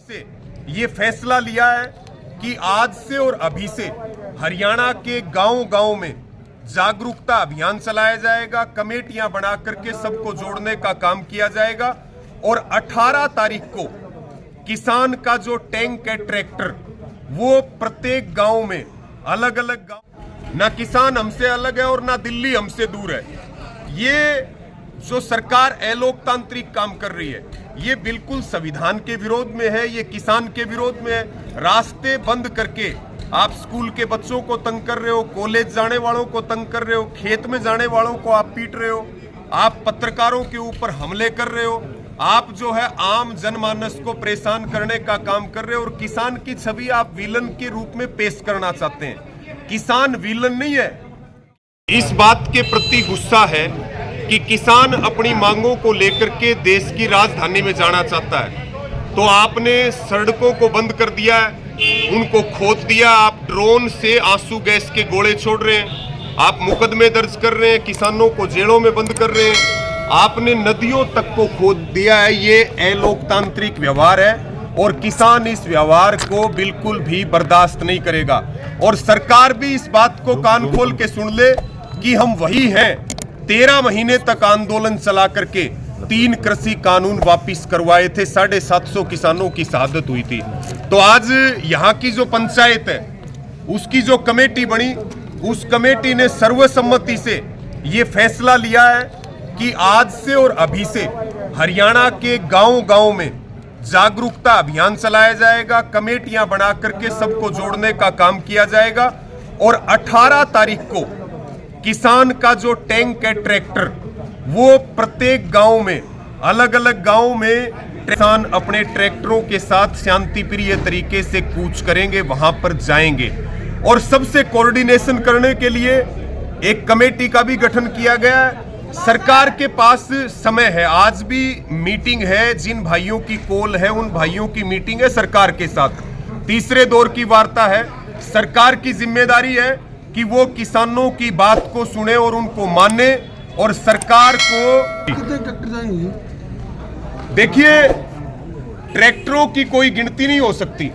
से ये फैसला लिया है कि आज से और अभी से हरियाणा के गांव-गांव में जागरूकता अभियान चलाया जाएगा। कमेटियां बना करके सबको जोड़ने का काम किया जाएगा और 18 तारीख को किसान का जो टैंक है, ट्रैक्टर, वो प्रत्येक गांव में, अलग अलग गांव, ना किसान हमसे अलग है और ना दिल्ली हमसे दूर है। ये जो सरकार अलोकतांत्रिक काम कर रही है, ये बिल्कुल संविधान के विरोध में है, ये किसान के विरोध में है। रास्ते बंद करके आप स्कूल के बच्चों को तंग कर रहे हो, कॉलेज जाने वालों को तंग कर रहे हो, खेत में जाने वालों को आप पीट रहे हो, आप पत्रकारों के ऊपर हमले कर रहे हो, आप जो है आम जनमानस को परेशान करने का काम कर रहे हो और किसान की छवि आप विलन के रूप में पेश करना चाहते हैं। किसान विलन नहीं है। इस बात के प्रति गुस्सा है कि किसान अपनी मांगों को लेकर के देश की राजधानी में जाना चाहता है, तो आपने सड़कों को बंद कर दिया है, उनको खोद दिया, आप ड्रोन से आंसू गैस के गोले छोड़ रहे हैं, आप मुकदमे दर्ज कर रहे हैं, किसानों को जेलों में बंद कर रहे हैं, आपने नदियों तक को खोद दिया है। ये अलोकतांत्रिक व्यवहार है और किसान इस व्यवहार को बिल्कुल भी बर्दाश्त नहीं करेगा। और सरकार भी इस बात को कान खोल के सुन ले कि हम वही हैं। 13 महीने तक आंदोलन चला करके 3 कृषि कानून वापिस करवाए थे, 750 किसानों की शहादत हुई थी। तो आज यहाँ की जो पंचायत है, उसकी जो कमेटी बनी, उस कमेटी ने सर्वसम्मति से ये फैसला लिया है कि आज से और अभी से हरियाणा के गांव-गांव में जागरूकता अभियान चलाया जाएगा। कमेटियां बना करके सबको जोड़ने का काम किया जाएगा और 18 तारीख को किसान का जो टैंक है, ट्रैक्टर, वो प्रत्येक गांव में, अलग अलग गांव में किसान अपने ट्रैक्टरों के साथ शांति प्रिय तरीके से कूच करेंगे, वहां पर जाएंगे। और सबसे कोऑर्डिनेशन करने के लिए एक कमेटी का भी गठन किया गया है। सरकार के पास समय है, आज भी मीटिंग है, जिन भाइयों की कॉल है उन भाइयों की मीटिंग है सरकार के साथ। तीसरे दौर की वार्ता है। सरकार की जिम्मेदारी है कि वो किसानों की बात को सुने और उनको माने और सरकार को, देखिए, ट्रैक्टरों की कोई गिनती नहीं हो सकती।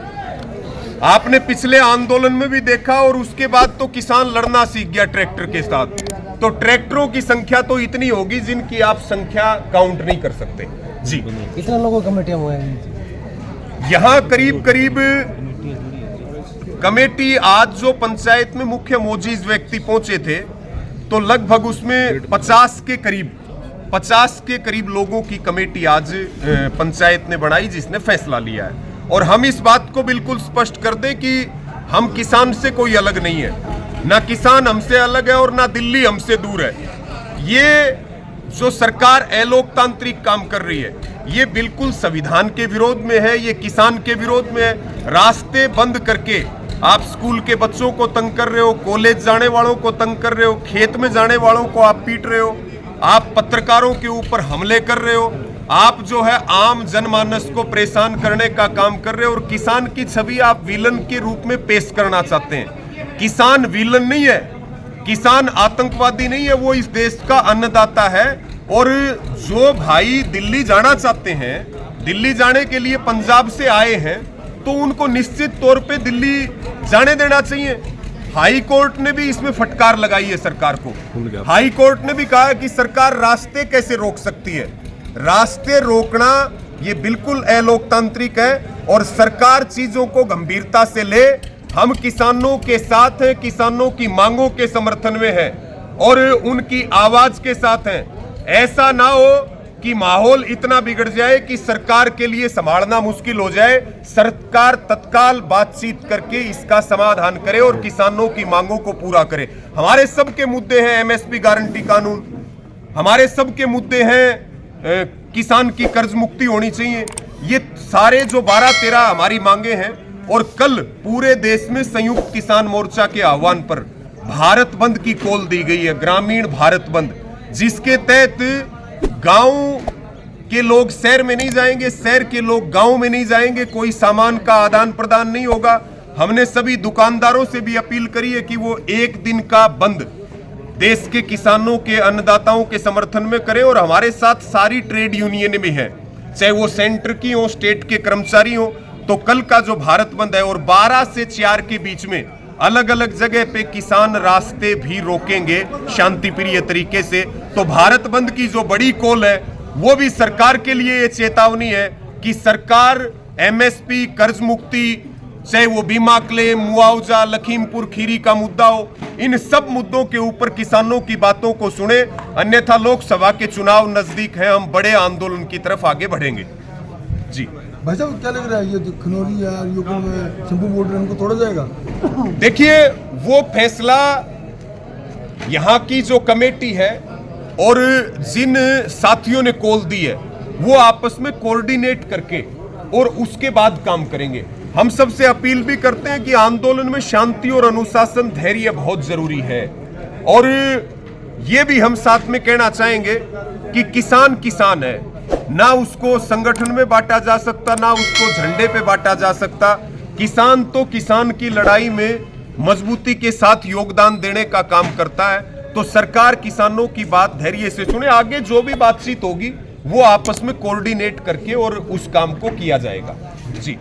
आपने पिछले आंदोलन में भी देखा और उसके बाद तो किसान लड़ना सीख गया ट्रैक्टर के साथ। तो ट्रैक्टरों की संख्या तो इतनी होगी जिनकी आप संख्या काउंट नहीं कर सकते। जी, कितने लोगों की कमेटियां हुए हैं यहाँ? करीब करीब कमेटी, आज जो पंचायत में मुख्य मोजीज व्यक्ति पहुंचे थे, तो लगभग उसमें 50 के करीब लोगों की कमेटी आज पंचायत ने बनाई, जिसने फैसला लिया है। और हम इस बात को बिल्कुल स्पष्ट कर दें कि हम किसान से कोई अलग नहीं है, ना किसान हमसे अलग है और ना दिल्ली हमसे दूर है। ये जो सरकार अलोकतांत्रिक काम कर रही है, ये बिल्कुल संविधान के विरोध में है, ये किसान के विरोध में है। रास्ते बंद करके आप स्कूल के बच्चों को तंग कर रहे हो, कॉलेज जाने वालों को तंग कर रहे हो, खेत में जाने वालों को आप पीट रहे हो, आप पत्रकारों के ऊपर हमले कर रहे हो, आप जो है आम जनमानस को परेशान करने का काम कर रहे हो और किसान की छवि आप विलन के रूप में पेश करना चाहते हैं। किसान विलन नहीं है, किसान आतंकवादी नहीं है, वो इस देश का अन्नदाता है। और जो भाई दिल्ली जाना चाहते हैं, दिल्ली जाने के लिए पंजाब से आए हैं, तो उनको निश्चित तौर पे दिल्ली जाने देना चाहिए। हाई कोर्ट ने भी इसमें फटकार लगाई है सरकार को। हाई कोर्ट ने भी कहा कि सरकार रास्ते कैसे रोक सकती है। रास्ते रोकना ये बिल्कुल अलोकतांत्रिक है और सरकार चीजों को गंभीरता से ले। हम किसानों के साथ हैं, किसानों की मांगों के समर्थन में हैं और उनकी आवाज के साथ हैं। ऐसा ना हो कि माहौल इतना बिगड़ जाए कि सरकार के लिए संभालना मुश्किल हो जाए। सरकार तत्काल बातचीत करके इसका समाधान करे और किसानों की मांगों को पूरा करे। हमारे सबके मुद्दे हैं एमएसपी गारंटी कानून, हमारे सबके मुद्दे हैं किसान की कर्ज मुक्ति होनी चाहिए। ये सारे जो 12-13 हमारी मांगे हैं। और कल पूरे देश में संयुक्त किसान मोर्चा के आह्वान पर भारत बंद की कॉल दी गई है, ग्रामीण भारत बंद, जिसके तहत गांव के लोग शहर में नहीं जाएंगे, शहर के लोग गांव में नहीं जाएंगे, कोई सामान का आदान प्रदान नहीं होगा। हमने सभी दुकानदारों से भी अपील करी है कि वो 1 दिन का बंद देश के किसानों के, अन्नदाताओं के समर्थन में करें। और हमारे साथ सारी ट्रेड यूनियन भी हैं, चाहे वो सेंटर की हो, स्टेट के कर्मचारी हो, तो कल का जो भारत बंद है और 12 से 4 के बीच में अलग अलग जगह पे किसान रास्ते भी रोकेंगे शांति प्रिय तरीके से। तो भारत बंद की जो बड़ी कॉल है वो भी सरकार के लिए ये चेतावनी है कि सरकार एमएसपी, कर्ज मुक्ति, चाहे वो बीमा क्लेम, मुआवजा, लखीमपुर खीरी का मुद्दा हो, इन सब मुद्दों के ऊपर किसानों की बातों को सुने, अन्यथा लोकसभा के चुनाव नजदीक हैं, हम बड़े आंदोलन की तरफ आगे बढ़ेंगे। जी भाई साहब क्या लग रहा है, ये जो खनौरी या यूपी में शंभू बॉर्डर इनको तोड़ा जाएगा? देखिए, वो फैसला यहाँ की जो कमेटी है और जिन साथियों ने कॉल दी है वो आपस में कोऑर्डिनेट करके और उसके बाद काम करेंगे। हम सबसे अपील भी करते हैं कि आंदोलन में शांति और अनुशासन, धैर्य बहुत जरूरी है। और ये भी हम साथ में कहना चाहेंगे कि किसान किसान है, ना उसको संगठन में बांटा जा सकता, ना उसको झंडे पे बांटा जा सकता। किसान तो किसान की लड़ाई में मजबूती के साथ योगदान देने का काम करता है। तो सरकार किसानों की बात धैर्य से सुने, आगे जो भी बातचीत होगी वो आपस में कोऑर्डिनेट करके और उस काम को किया जाएगा। जी।